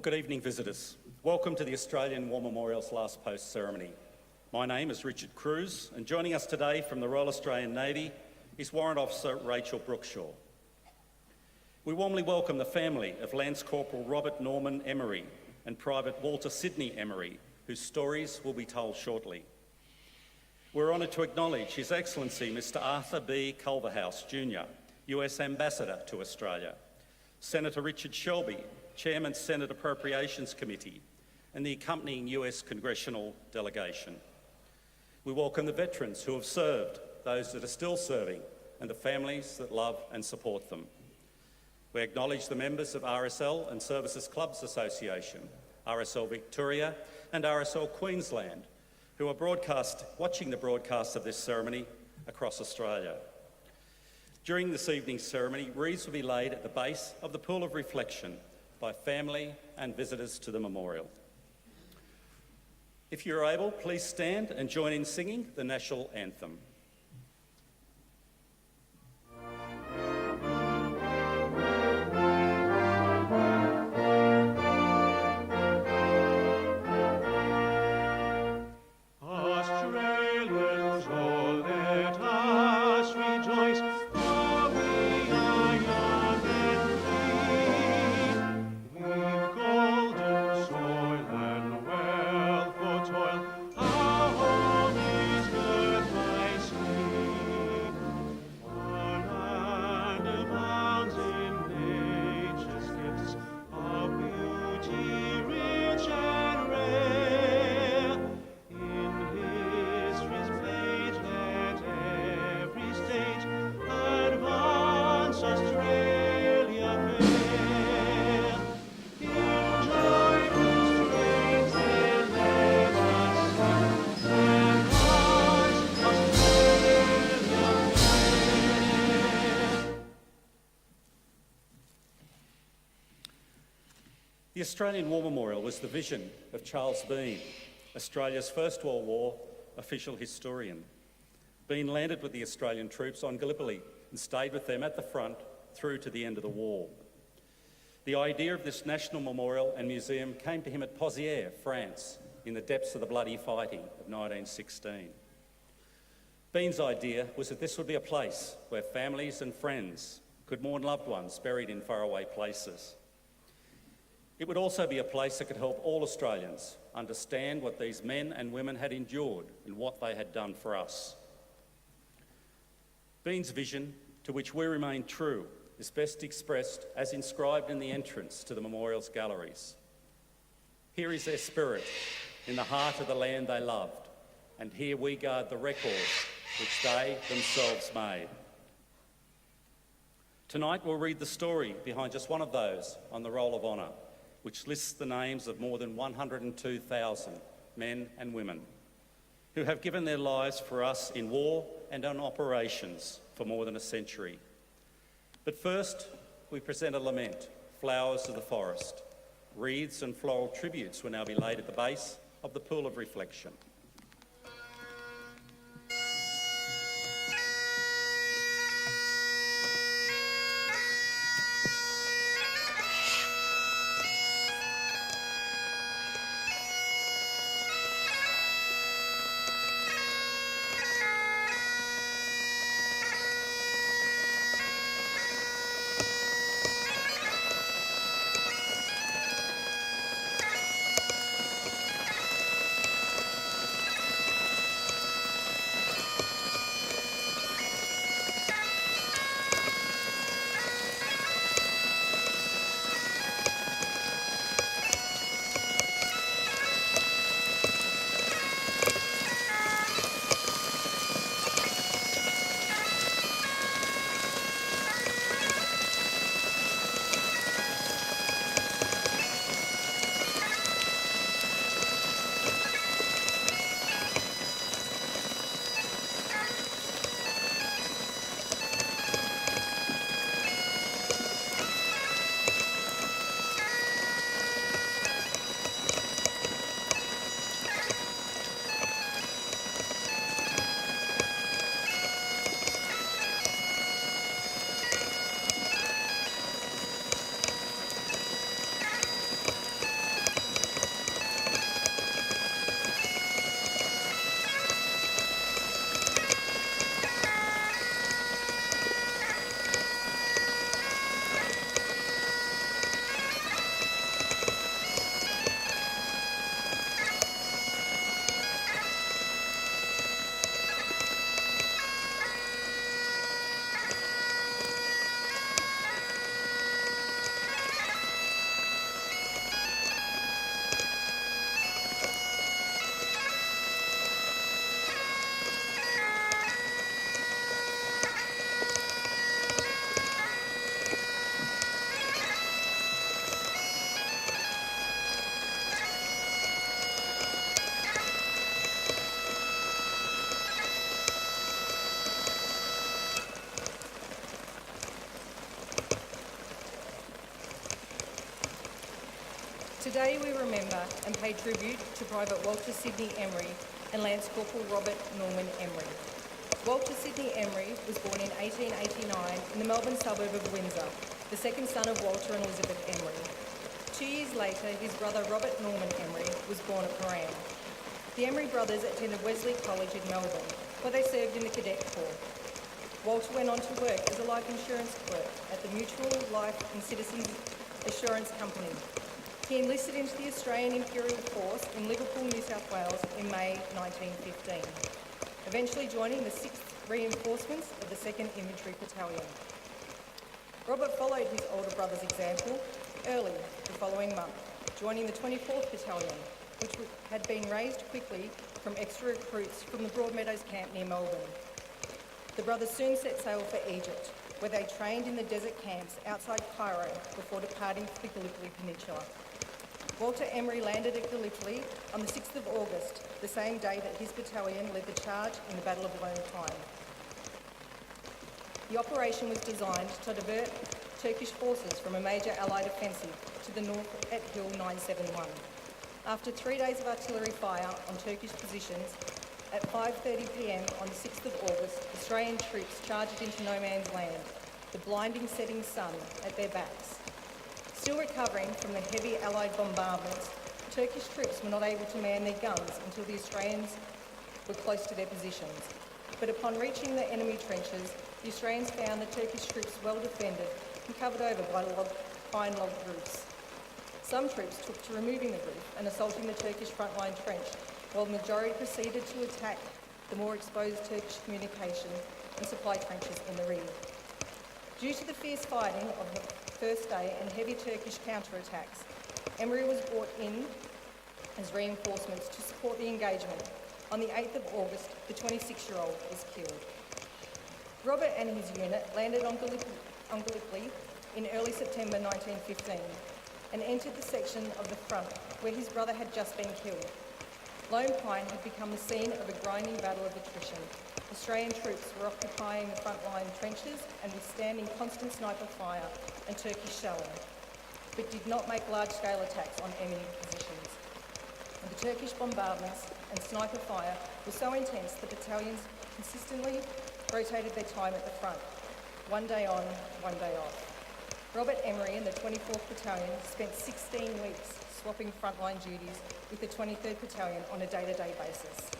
Good evening, visitors. Welcome to the Australian War Memorial's Last Post ceremony. My name is Richard Cruz, and joining us today from the Royal Australian Navy is Warrant Officer Rachel Brookshaw. We warmly welcome the family of Lance Corporal Robert Norman Emery and Private Walter Sidney Emery, whose stories will be told shortly. We're honoured to acknowledge His Excellency Mr. Arthur B. Culverhouse Jr., US Ambassador to Australia, Senator Richard Shelby, Chairman, Senate Appropriations Committee, and the accompanying US Congressional delegation. We welcome the veterans who have served, those that are still serving, and the families that love and support them. We acknowledge the members of RSL and Services Clubs Association, RSL Victoria and RSL Queensland, who are watching the broadcast of this ceremony across Australia. During this evening's ceremony, wreaths will be laid at the base of the Pool of Reflection by family and visitors to the memorial. If you're able, please stand and join in singing the National Anthem. The Australian War Memorial was the vision of Charles Bean, Australia's First World War official historian. Bean landed with the Australian troops on Gallipoli and stayed with them at the front through to the end of the war. The idea of this national memorial and museum came to him at Pozières, France, in the depths of the bloody fighting of 1916. Bean's idea was that this would be a place where families and friends could mourn loved ones buried in faraway places. It would also be a place that could help all Australians understand what these men and women had endured and what they had done for us. Bean's vision, to which we remain true, is best expressed as inscribed in the entrance to the memorial's galleries. Here is their spirit, in the heart of the land they loved, and here we guard the records which they themselves made. Tonight we'll read the story behind just one of those on the Roll of Honour, which lists the names of more than 102,000 men and women who have given their lives for us in war and on operations for more than a century. But first, we present a lament, Flowers of the Forest. Wreaths and floral tributes will now be laid at the base of the Pool of Reflection. Today we remember and pay tribute to Private Walter Sydney Emery and Lance Corporal Robert Norman Emery. Walter Sydney Emery was born in 1889 in the Melbourne suburb of Windsor, the second son of Walter and Elizabeth Emery. 2 years later, his brother Robert Norman Emery was born at Moran. The Emery brothers attended Wesley College in Melbourne, where they served in the Cadet Corps. Walter went on to work as a life insurance clerk at the Mutual Life and Citizens Assurance Company. He enlisted into the Australian Imperial Force in Liverpool, New South Wales in May 1915, eventually joining the 6th Reinforcements of the 2nd Infantry Battalion. Robert followed his older brother's example early the following month, joining the 24th Battalion, which had been raised quickly from extra recruits from the Broadmeadows camp near Melbourne. The brothers soon set sail for Egypt, where they trained in the desert camps outside Cairo before departing for the Gallipoli Peninsula. Walter Emery landed at Gallipoli on the 6th of August, the same day that his battalion led the charge in the Battle of Lone Pine. The operation was designed to divert Turkish forces from a major Allied offensive to the north at Hill 971. After 3 days of artillery fire on Turkish positions, at 5:30 p.m. on the 6th of August, Australian troops charged into no man's land, the blinding setting sun at their backs. Still recovering from the heavy Allied bombardments, Turkish troops were not able to man their guns until the Australians were close to their positions. But upon reaching the enemy trenches, the Australians found the Turkish troops well defended and covered over by pine log roofs. Some troops took to removing the roof and assaulting the Turkish frontline trench, while the majority proceeded to attack the more exposed Turkish communication and supply trenches in the rear. Due to the fierce fighting of the first day and heavy Turkish counterattacks, Emery was brought in as reinforcements to support the engagement. On the 8th of August, the 26-year-old was killed. Robert and his unit landed on Gallipoli in early September 1915 and entered the section of the front where his brother had just been killed. Lone Pine had become the scene of a grinding battle of attrition. Australian troops were occupying the frontline trenches and withstanding constant sniper fire and Turkish shelling, but did not make large-scale attacks on enemy positions. And the Turkish bombardments and sniper fire were so intense that battalions consistently rotated their time at the front, one day on, one day off. Robert Emery and the 24th Battalion spent 16 weeks swapping frontline duties with the 23rd Battalion on a day-to-day basis.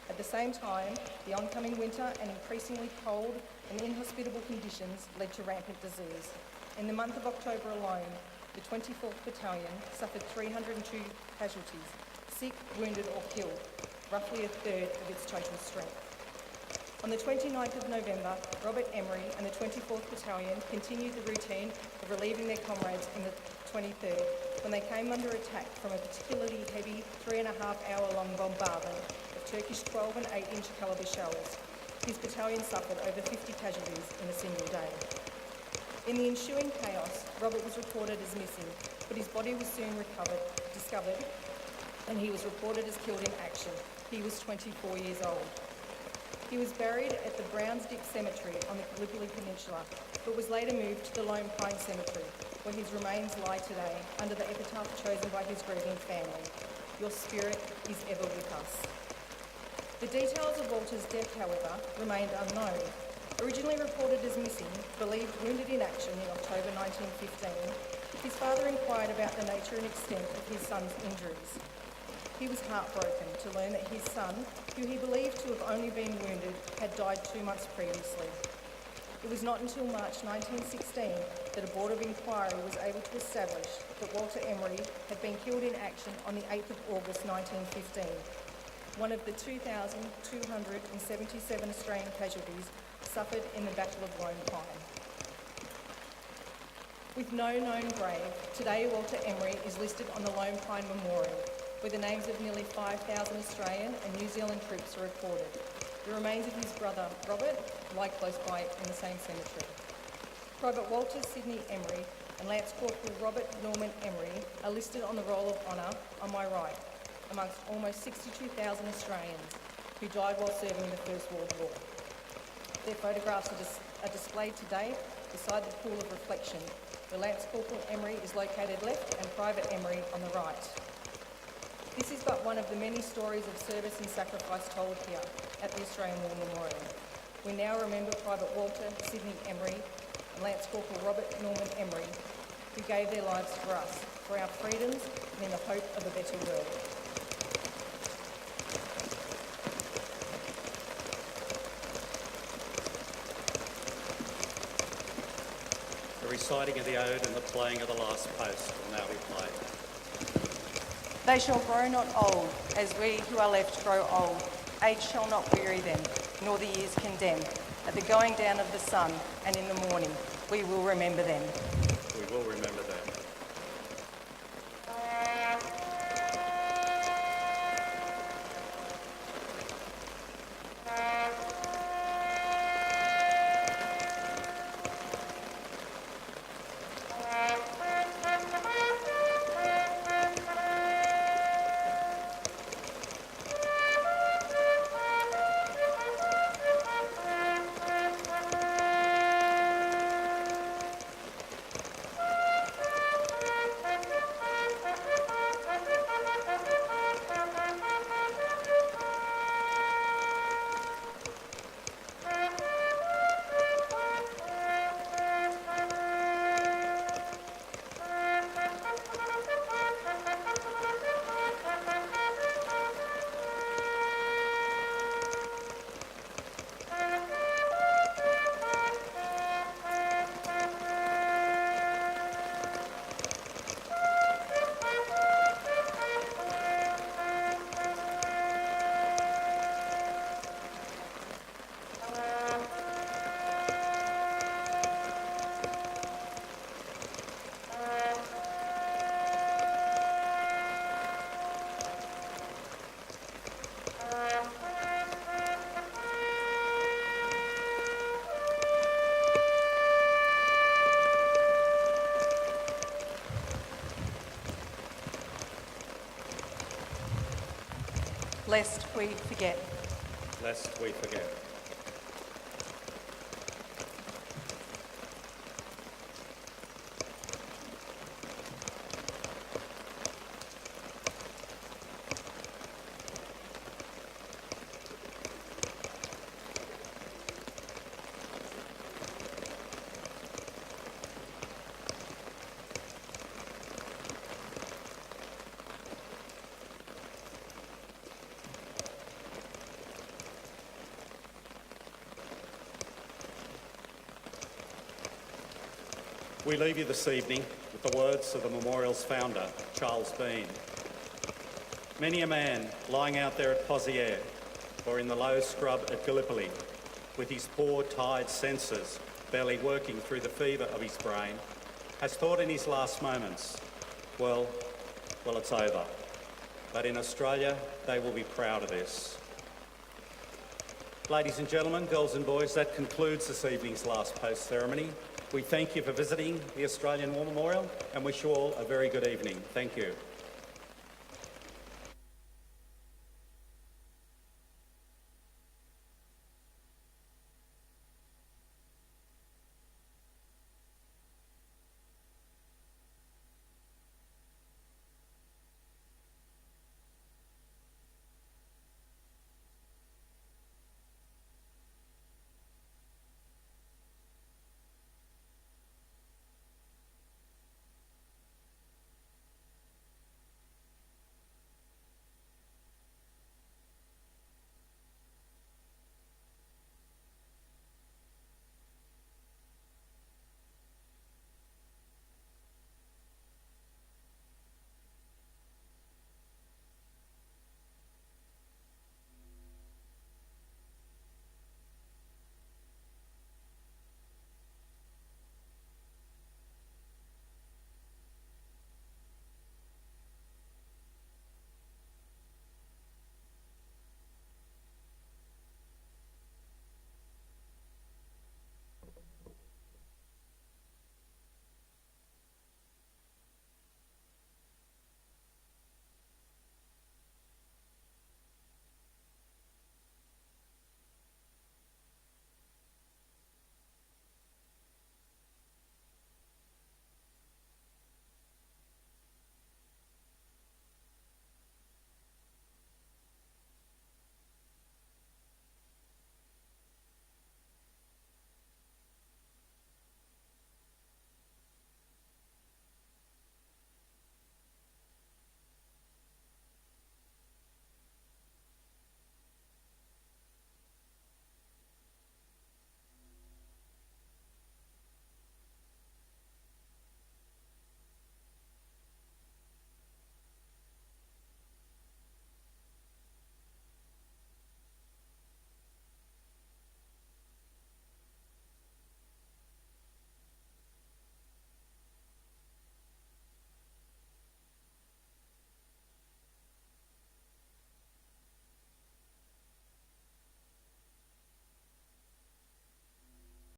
At the same time, the oncoming winter and increasingly cold and inhospitable conditions led to rampant disease. In the month of October alone, the 24th Battalion suffered 302 casualties, sick, wounded or killed, roughly a third of its total strength. On the 29th of November, Robert Emery and the 24th Battalion continued the routine of relieving their comrades in the 23rd when they came under attack from a particularly heavy 3.5-hour-long bombardment of Turkish 12 and 8-inch calibre shells. His battalion suffered over 50 casualties in a single day. In the ensuing chaos, Robert was reported as missing, but his body was soon discovered, and he was reported as killed in action. He was 24 years old. He was buried at the Brownsdick Cemetery on the Gallipoli Peninsula, but was later moved to the Lone Pine Cemetery, where his remains lie today under the epitaph chosen by his grieving family. Your spirit is ever with us. The details of Walter's death, however, remained unknown. Originally reported as missing, believed wounded in action in October 1915, his father inquired about the nature and extent of his son's injuries. He was heartbroken to learn that his son, who he believed to have only been wounded, had died 2 months previously. It was not until March 1916 that a board of inquiry was able to establish that Walter Emery had been killed in action on the 8th of August 1915, one of the 2,277 Australian casualties suffered in the Battle of Lone Pine. With no known grave, today Walter Emery is listed on the Lone Pine Memorial, where the names of nearly 5,000 Australian and New Zealand troops are recorded. The remains of his brother, Robert, lie close by in the same cemetery. Private Walter Sydney Emery and Lance Corporal Robert Norman Emery are listed on the Roll of Honour on my right, amongst almost 62,000 Australians who died while serving in the First World War. Their photographs are displayed today beside the pool of reflection where Lance Corporal Emery is located left and Private Emery on the right. This is but one of the many stories of service and sacrifice told here at the Australian War Memorial. We now remember Private Walter Sidney Emery and Lance Corporal Robert Norman Emery, who gave their lives for us, for our freedoms and in the hope of a better world. The reciting of the ode and the playing of the last post will now be played. They shall grow not old, as we who are left grow old. Age shall not weary them, nor the years condemn. At the going down of the sun and in the morning, we will remember them. We will remember them. Lest we forget. Lest we forget. We leave you this evening with the words of the memorial's founder, Charles Bean. Many a man lying out there at Pozières or in the low scrub at Gallipoli, with his poor, tired senses barely working through the fever of his brain, has thought in his last moments, well, it's over. But in Australia, they will be proud of this. Ladies and gentlemen, girls and boys, that concludes this evening's last post ceremony. We thank you for visiting the Australian War Memorial and wish you all a very good evening. Thank you.